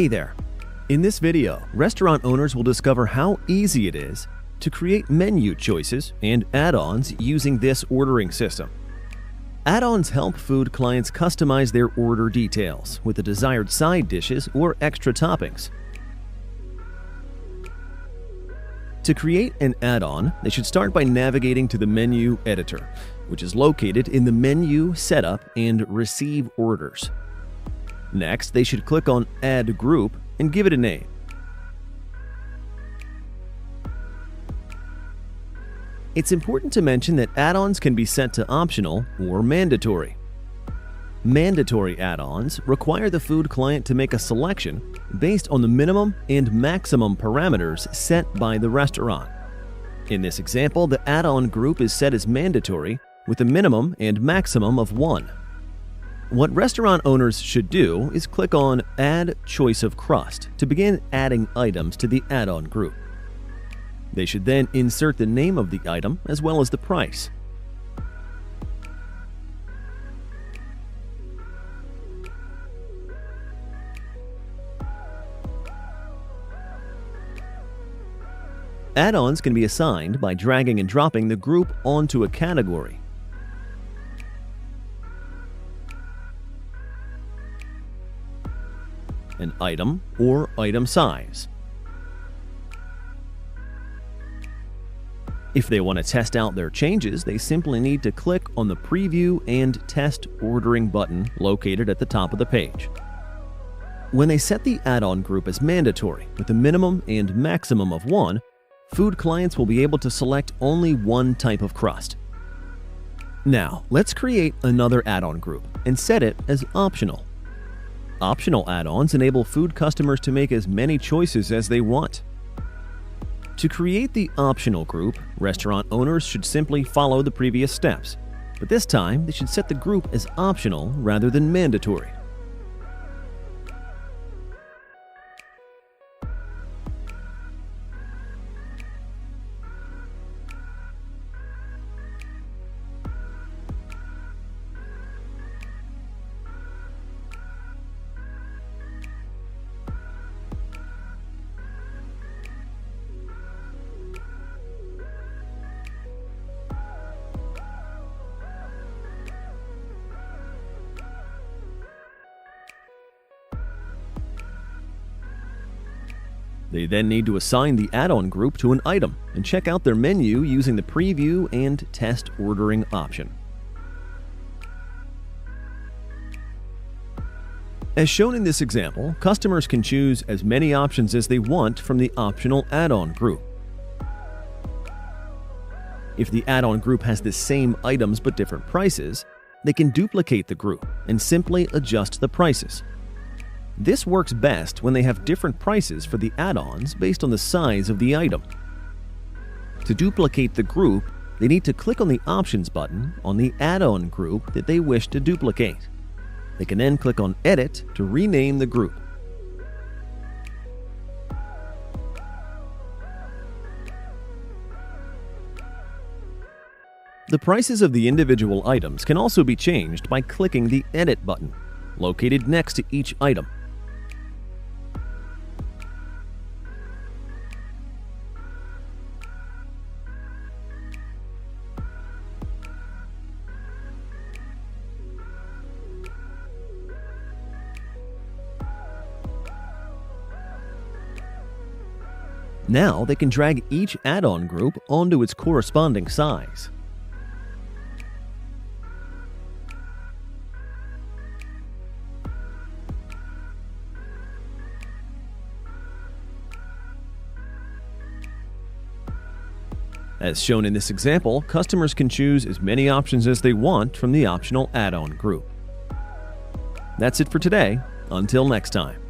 Hey there! In this video, restaurant owners will discover how easy it is to create menu choices and add-ons using this ordering system. Add-ons help food clients customize their order details with the desired side dishes or extra toppings. To create an add-on, they should start by navigating to the menu editor, which is located in the Menu, Setup, and Receive Orders. Next, they should click on Add Group and give it a name. It's important to mention that add-ons can be set to optional or mandatory. Mandatory add-ons require the food client to make a selection based on the minimum and maximum parameters set by the restaurant. In this example, the add-on group is set as mandatory with a minimum and maximum of 1. What restaurant owners should do is click on Add Choice of Crust to begin adding items to the add-on group. They should then insert the name of the item as well as the price. Add-ons can be assigned by dragging and dropping the group onto a category. An item or item size. If they want to test out their changes, they simply need to click on the Preview and Test Ordering button located at the top of the page. When they set the add-on group as mandatory with a minimum and maximum of 1, food clients will be able to select only one type of crust. Now, let's create another add-on group and set it as optional. Optional add-ons enable food customers to make as many choices as they want. To create the optional group, restaurant owners should simply follow the previous steps, but this time they should set the group as optional rather than mandatory. They then need to assign the add-on group to an item and check out their menu using the Preview and Test Ordering option. As shown in this example, customers can choose as many options as they want from the optional add-on group. If the add-on group has the same items but different prices, they can duplicate the group and simply adjust the prices. This works best when they have different prices for the add-ons based on the size of the item. To duplicate the group, they need to click on the Options button on the add-on group that they wish to duplicate. They can then click on Edit to rename the group. The prices of the individual items can also be changed by clicking the Edit button, located next to each item. Now they can drag each add-on group onto its corresponding size. As shown in this example, customers can choose as many options as they want from the optional add-on group. That's it for today. Until next time.